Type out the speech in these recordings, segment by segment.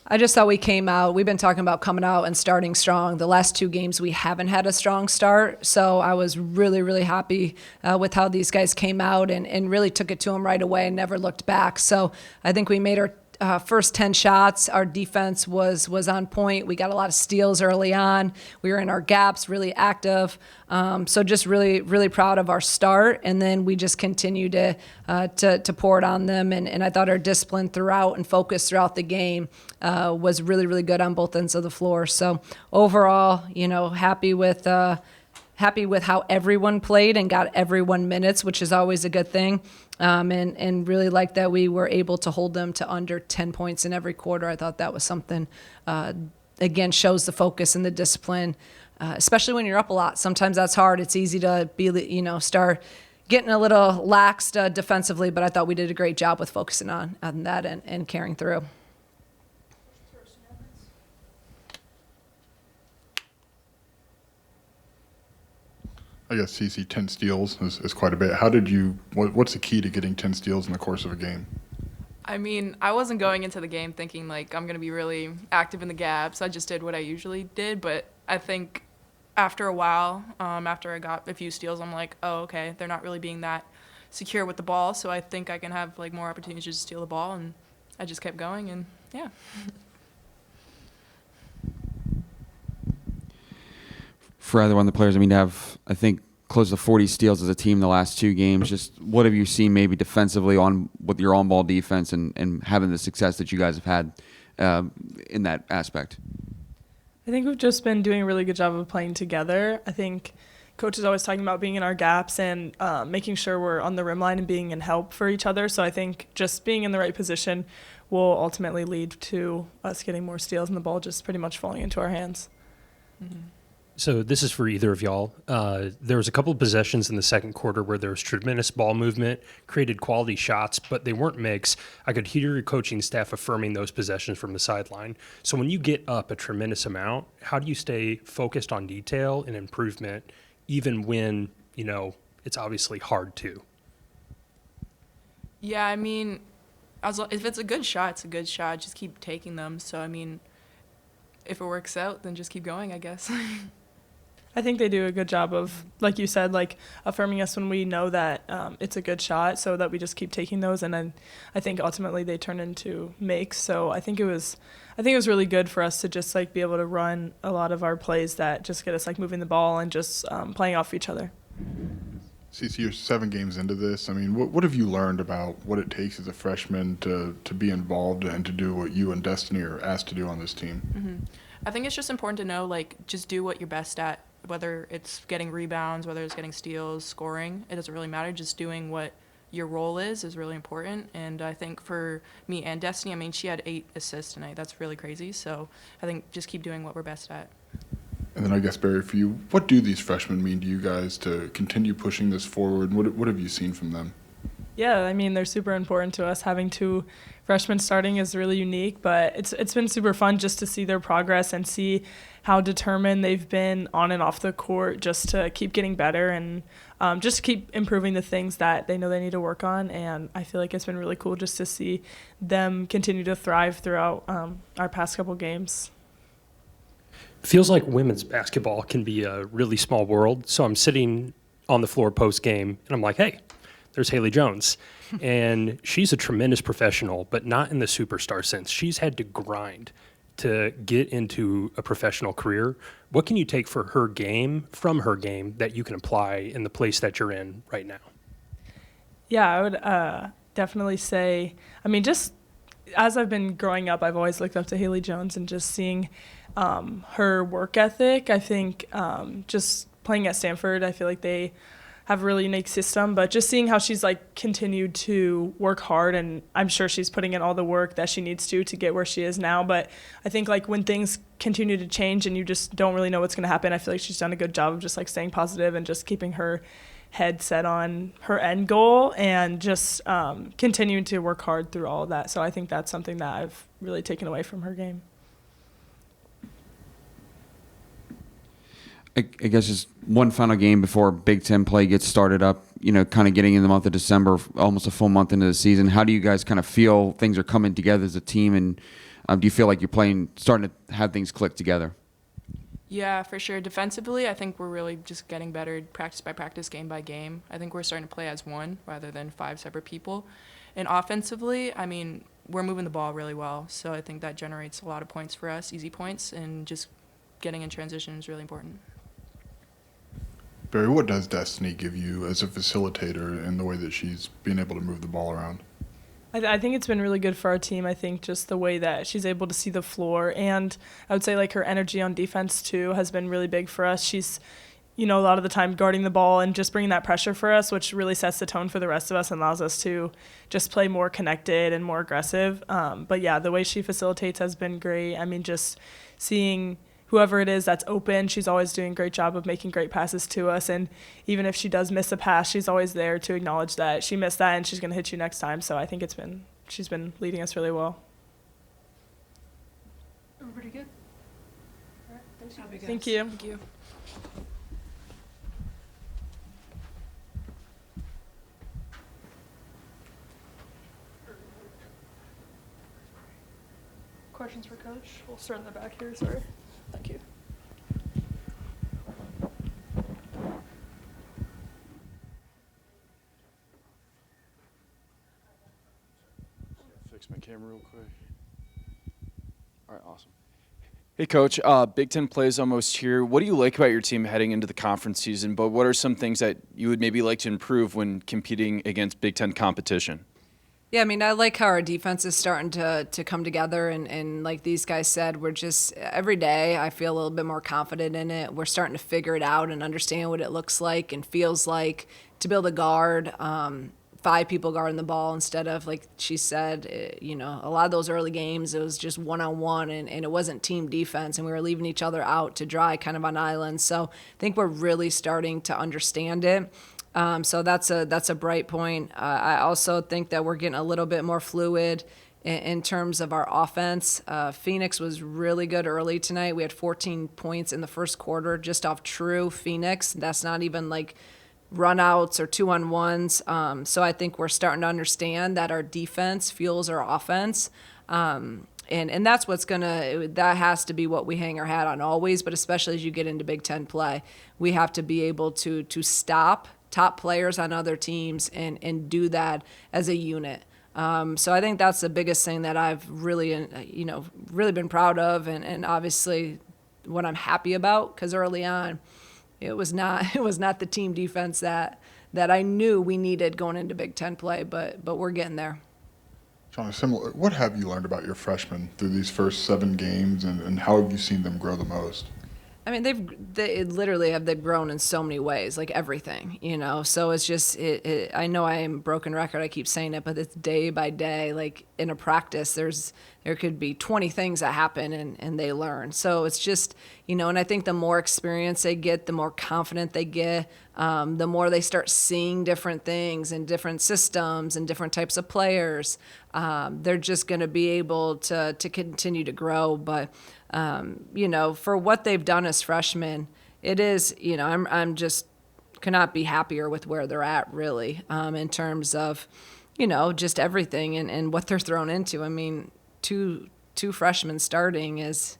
I just thought we've been talking about coming out and starting strong. The last 2 games, we haven't had a strong start. So I was really, really happy with how these guys came out and really took it to them right away and never looked back. So I think we made our first 10 shots. Our defense was on point. We got a lot of steals early on. We were in our gaps, really active. So just really, really proud of our start. And then we just continued to pour it on them. And I thought our discipline throughout and focus throughout the game was really, really good on both ends of the floor. So overall, happy with how everyone played and got everyone minutes, which is always a good thing. And really like that we were able to hold them to under 10 points in every quarter. I thought that was something, again, shows the focus and the discipline, especially when you're up a lot. Sometimes that's hard. It's easy to be, start getting a little laxed defensively, but I thought we did a great job with focusing on that and carrying through. I guess CC 10 steals is quite a bit. What's the key to getting 10 steals in the course of a game? I mean, I wasn't going into the game thinking like I'm going to be really active in the gaps. I just did what I usually did, but I think after a while, after I got a few steals, I'm like, oh, okay, they're not really being that secure with the ball, so I think I can have like more opportunities to steal the ball, and I just kept going, and yeah. For either one of the players, to have, I think, close to 40 steals as a team the last 2 games. Just what have you seen maybe defensively with your on-ball defense and having the success that you guys have had in that aspect? I think we've just been doing a really good job of playing together. I think Coach is always talking about being in our gaps and making sure we're on the rim line and being in help for each other. So I think just being in the right position will ultimately lead to us getting more steals and the ball just pretty much falling into our hands. Mm-hmm. So this is for either of y'all. There was a couple of possessions in the second quarter where there was tremendous ball movement, created quality shots, but they weren't makes. I could hear your coaching staff affirming those possessions from the sideline. So when you get up a tremendous amount, how do you stay focused on detail and improvement, even when, it's obviously hard to? Yeah, I mean, if it's a good shot, it's a good shot. Just keep taking them. So, I mean, if it works out, then just keep going, I guess. I think they do a good job of, like you said, like affirming us when we know that it's a good shot, so that we just keep taking those, and then I think ultimately they turn into makes. So I think it was really good for us to just like be able to run a lot of our plays that just get us like moving the ball and just playing off each other. CC, you're 7 games into this. I mean, what have you learned about what it takes as a freshman to be involved and to do what you and Destiny are asked to do on this team? Mm-hmm. I think it's just important to know, like, just do what you're best at, whether it's getting rebounds, whether it's getting steals, scoring. It doesn't really matter. Just doing what your role is really important. And I think for me and Destiny, I mean, she had 8 assists tonight. That's really crazy. So I think just keep doing what we're best at. And then I guess, Barry, for you, what do these freshmen mean to you guys to continue pushing this forward? What have you seen from them? Yeah, I mean, they're super important to us. Having 2 freshmen starting is really unique, but it's been super fun just to see their progress and see how determined they've been on and off the court just to keep getting better and just keep improving the things that they know they need to work on. And I feel like it's been really cool just to see them continue to thrive throughout our past couple games. Feels like women's basketball can be a really small world. So I'm sitting on the floor post-game, and I'm like, hey, there's Haley Jones. And she's a tremendous professional, but not in the superstar sense. She's had to grind to get into a professional career. What can you take from her game that you can apply in the place that you're in right now? Yeah, I would definitely say, I mean, just as I've been growing up, I've always looked up to Haley Jones and just seeing her work ethic. I think just playing at Stanford, I feel like they have a really unique system, but just seeing how she's like continued to work hard, and I'm sure she's putting in all the work that she needs to get where she is now. But I think like when things continue to change and you just don't really know what's going to happen, I feel like she's done a good job of just like staying positive and just keeping her head set on her end goal and just continuing to work hard through all of that. So I think that's something that I've really taken away from her game. I guess just one final game before Big Ten play gets started up, kind of getting in the month of December, almost a full month into the season. How do you guys kind of feel things are coming together as a team? And Do you feel like you're starting to have things click together? Yeah, for sure. Defensively, I think we're really just getting better practice by practice, game by game. I think we're starting to play as one rather than 5 separate people. And offensively, I mean, we're moving the ball really well. So I think that generates a lot of points for us, easy points, and just getting in transition is really important. Barry, what does Destiny give you as a facilitator in the way that she's being able to move the ball around? I think it's been really good for our team. I think just the way that she's able to see the floor, and I would say like her energy on defense too has been really big for us. She's, a lot of the time guarding the ball and just bringing that pressure for us, which really sets the tone for the rest of us and allows us to just play more connected and more aggressive. But yeah, the way she facilitates has been great. I mean, just seeing whoever it is that's open, she's always doing a great job of making great passes to us. And even if she does miss a pass, she's always there to acknowledge that she missed that and she's going to hit you next time. So I think she's been leading us really well. Everybody good? All right, thanks. Thank you. Thank you. Questions for Coach? We'll start in the back here, sorry. Thank you. Fix my camera real quick. All right, awesome. Hey, Coach. Big Ten play is almost here. What do you like about your team heading into the conference season? But what are some things that you would maybe like to improve when competing against Big Ten competition? Yeah, I mean, I like how our defense is starting to come together. And like these guys said, we're just, every day I feel a little bit more confident in it. We're starting to figure it out and understand what it looks like and feels like to be able to guard 5 people guarding the ball instead of, like she said, a lot of those early games, it was just one-on-one and it wasn't team defense and we were leaving each other out to dry kind of on islands. So I think we're really starting to understand it. So that's a bright point. I also think that we're getting a little bit more fluid in terms of our offense. Phoenix was really good early tonight. We had 14 points in the first quarter just off true Phoenix. That's not even like runouts or 2-on-1s. So I think we're starting to understand that our defense fuels our offense. And that's that has to be what we hang our hat on always, but especially as you get into Big Ten play, we have to be able to stop top players on other teams and do that as a unit. So I think that's the biggest thing that I've really, really been proud of and obviously what I'm happy about, because early on it was not the team defense that I knew we needed going into Big Ten play, but we're getting there. Shauna, similar, what have you learned about your freshmen through these first 7 games and how have you seen them grow the most? I mean, they've grown in so many ways, like everything, So it's just, I know I am a broken record. I keep saying it, but it's day by day. Like in a practice, there could be 20 things that happen and they learn. So it's just, and I think the more experience they get, the more confident they get, the more they start seeing different things and different systems and different types of players. They're just going to be able to continue to grow. But for what they've done as freshmen, it is, I'm just cannot be happier with where they're at, really, in terms of, just everything and what they're thrown into. I mean, two freshmen starting is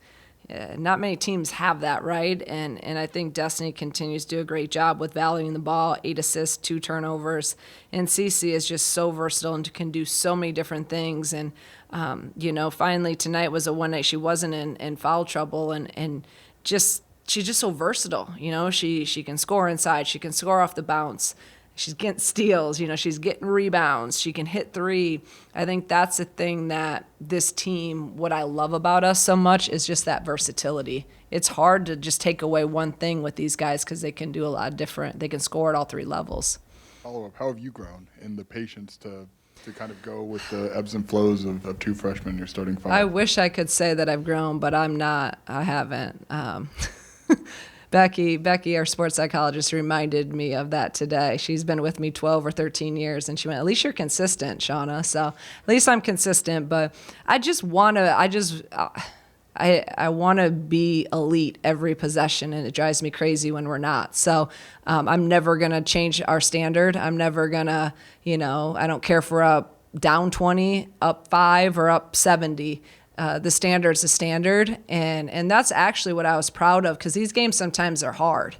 not many teams have that, right? And I think Destiny continues to do a great job with valuing the ball, 8 assists, 2 turnovers. And Cece is just so versatile and can do so many different things. And, finally tonight was a one night she wasn't in foul trouble and she's just so versatile. She can score inside, she can score off the bounce. She's getting steals, she's getting rebounds. She can hit 3. I think that's the thing that this team, what I love about us so much is just that versatility. It's hard to just take away one thing with these guys because they can do a lot of different. They can score at all 3 levels. Follow up, how have you grown in the patience to kind of go with the ebbs and flows of 2 freshmen in your starting 5? I wish I could say that I've grown, but I'm not. I haven't. Becky, our sports psychologist, reminded me of that today. She's been with me 12 or 13 years, and she went, "At least you're consistent, Shauna." So at least I'm consistent, but I just want to. I want to be elite every possession, and it drives me crazy when we're not. So I'm never gonna change our standard. I'm never gonna, I don't care if we're up down 20, up 5, or up 70. the standard's a standard, and that's actually what I was proud of, because these games sometimes are hard.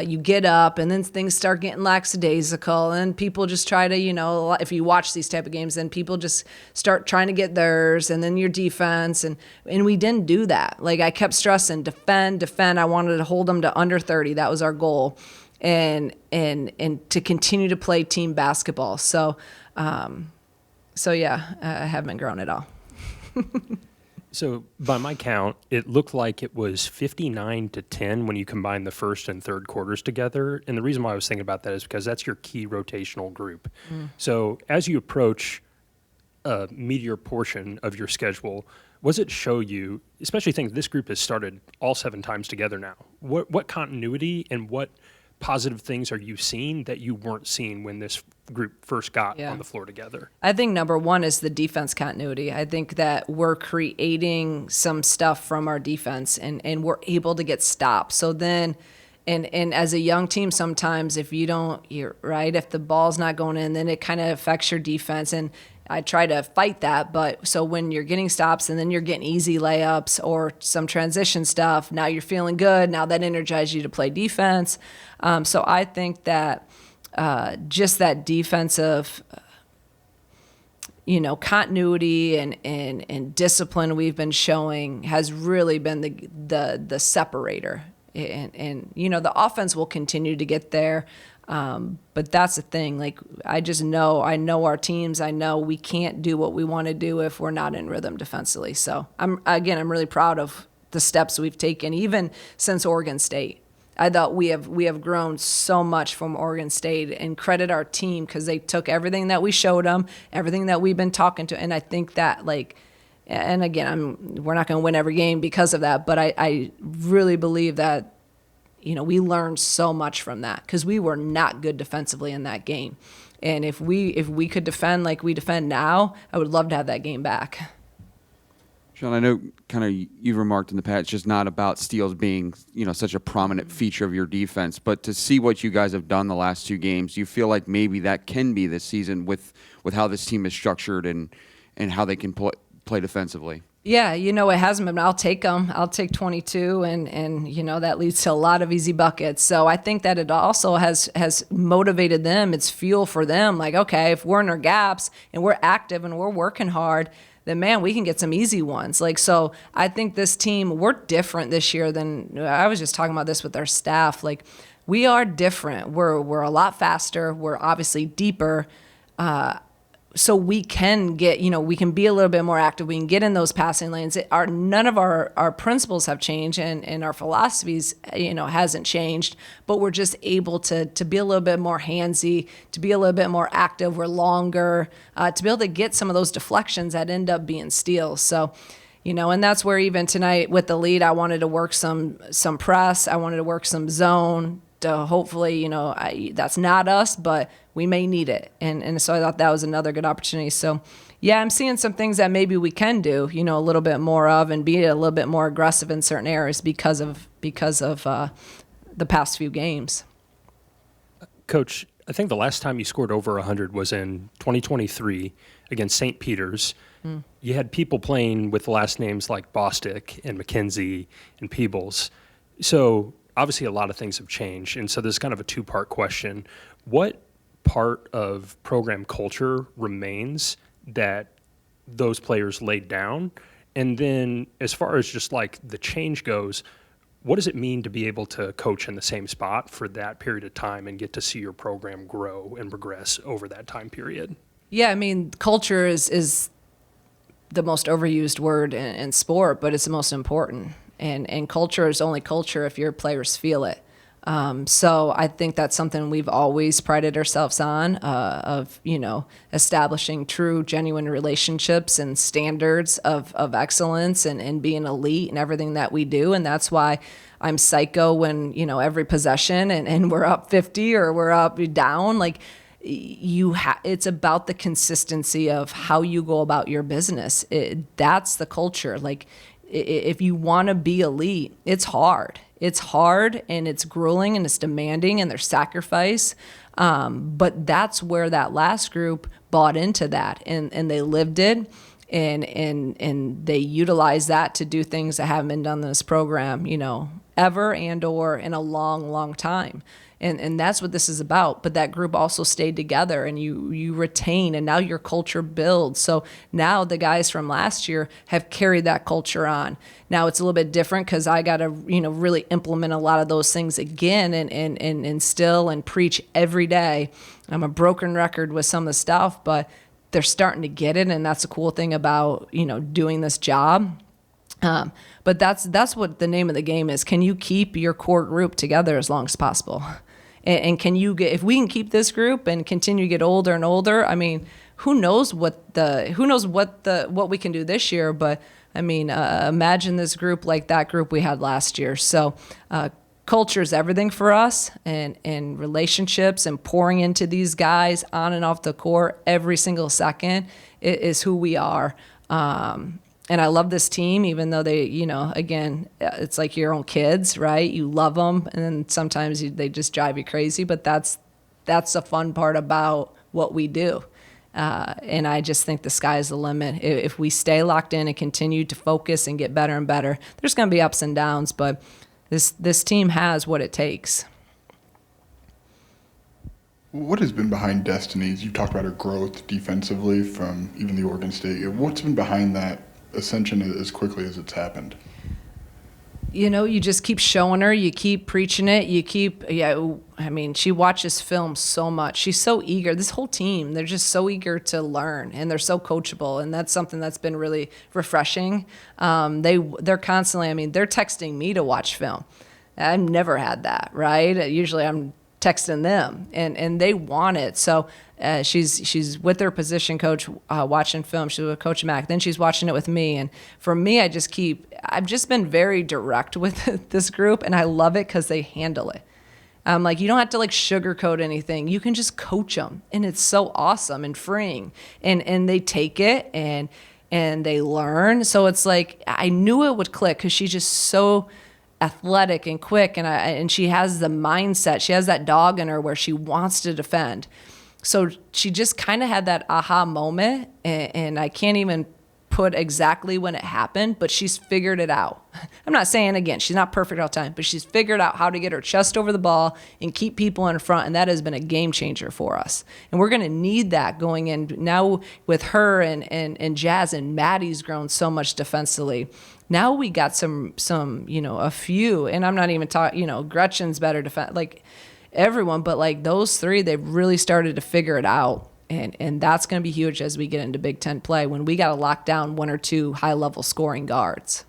You get up and then things start getting lackadaisical, and people just try to, if you watch these type of games, then people just start trying to get theirs, and then your defense, and we didn't do that. Like, I kept stressing, defend. I wanted to hold them to under 30. That was our goal, and to continue to play team basketball. So yeah, I haven't been growing at all. So by my count, it looked like it was 59-10 when you combine the first and third quarters together. And the reason why I was thinking about that is because that's your key rotational group. So as you approach a meatier portion of your schedule, what does it show you, especially thinking this group has started all 7 times together now? What continuity and what positive things are you seeing that you weren't seeing when this group first got on the floor together? I think number one is the defense continuity. I think that we're creating some stuff from our defense, and we're able to get stops. So then, and as a young team, sometimes if if the ball's not going in, then it kind of affects your defense. And I try to fight that, but so when you're getting stops and then you're getting easy layups or some transition stuff, now you're feeling good. Now that energizes you to play defense. So I think that just that defensive, continuity and discipline we've been showing has really been the separator. And the offense will continue to get there. But that's the thing. Like, I know our teams. I know we can't do what we want to do if we're not in rhythm defensively. So I'm really proud of the steps we've taken, even since Oregon State. I thought we have grown so much from Oregon State, and credit our team, because they took everything that we showed them, everything that we've been talking to, and I think that, and again, we're not going to win every game because of that, but I really believe that we learned so much from that, because we were not good defensively in that game. And if we could defend like we defend now, I would love to have that game back. Shauna, I know kind of you've remarked in the past, it's just not about steals being, such a prominent feature of your defense, but to see what you guys have done the last 2 games, do you feel like maybe that can be this season with how this team is structured and how they can play defensively? Yeah, it hasn't been. I'll take them. I'll take 22, and that leads to a lot of easy buckets. So I think that it also has motivated them. It's fuel for them. Like, okay, if we're in our gaps and we're active and we're working hard, then man, we can get some easy ones. Like, so I think this team, we're different this year than, I was just talking about this with our staff. Like, we are different. We're a lot faster. We're obviously deeper. So we can get, we can be a little bit more active. We can get in those passing lanes. None of our principles have changed, and our philosophies, hasn't changed, but we're just able to be a little bit more handsy, to be a little bit more active. We're longer, to be able to get some of those deflections that end up being steals. So, and that's where even tonight with the lead, I wanted to work some press. I wanted to work some zone to hopefully, that's not us, but we may need it. And so I thought that was another good opportunity. So, yeah, I'm seeing some things that maybe we can do, a little bit more of, and be a little bit more aggressive in certain areas because of the past few games. Coach, I think the last time you scored over 100 was in 2023 against St. Peter's. You had people playing with last names like Bostic and McKenzie and Peebles. So obviously a lot of things have changed, and so this is kind of a 2-part question. What part of program culture remains that those players laid down? And then as far as just like the change goes, what does it mean to be able to coach in the same spot for that period of time and get to see your program grow and progress over that time period? Yeah, I mean, culture is the most overused word in sport, but it's the most important. And culture is only culture if your players feel it. So I think that's something we've always prided ourselves on, of establishing true, genuine relationships and standards of excellence and being elite in everything that we do. And that's why I'm psycho when, every possession and we're up 50 or we're up down, like, it's about the consistency of how you go about your business. That's the culture. Like, if you want to be elite, it's hard. It's hard, and it's grueling, and it's demanding, and there's sacrifice. But that's where that last group bought into that, and they lived it. and they utilize that to do things that haven't been done in this program, ever and or in a long, long time. And that's what this is about. But that group also stayed together, and you retain, and now your culture builds. So now the guys from last year have carried that culture on. Now it's a little bit different because I got to, really implement a lot of those things again and instill and preach every day. I'm a broken record with some of the stuff, but they're starting to get it, and that's a cool thing about, doing this job. But that's what the name of the game is. Can you keep your core group together as long as possible? And can you if we can keep this group and continue to get older and older, I mean, who knows what we can do this year, but I mean, imagine this group like that group we had last year. So, culture is everything for us, and relationships and pouring into these guys on and off the court every single second is who we are. And I love this team, even though they, again, it's like your own kids, right? You love them, and then sometimes they just drive you crazy. But that's the fun part about what we do. And I just think the sky's the limit. If we stay locked in and continue to focus and get better and better, there's going to be ups and downs, but this team has what it takes. What has been behind Destiny's? You talked about her growth defensively from even the Oregon State. What's been behind that ascension as quickly as it's happened? You just keep showing her, you keep preaching it, she watches film so much. She's so eager. This whole team, they're just so eager to learn, and they're so coachable, and that's something that's been really refreshing. They're constantly, they're texting me to watch film. I've never had that, right? Usually I'm texting them, and they want it. So she's with their position coach watching film. She's with Coach Mack. Then she's watching it with me. And for me, I've just been very direct with this group, and I love it because they handle it. You don't have to sugarcoat anything. You can just coach them, and it's so awesome and freeing. And they take it and they learn. So it's I knew it would click because she's just so athletic and quick, and she has the mindset. She has that dog in her where she wants to defend. So she just kind of had that aha moment, and I can't even put exactly when it happened, but she's figured it out. I'm not saying, again, she's not perfect all the time, but she's figured out how to get her chest over the ball and keep people in front, and that has been a game changer for us. And we're going to need that going in now with her and Jazz, and Maddie's grown so much defensively. Now we got some a few, and I'm not even talking, Gretchen's better defense, everyone, but those three, they've really started to figure it out. And that's going to be huge as we get into Big Ten play when we got to lock down one or two high-level scoring guards.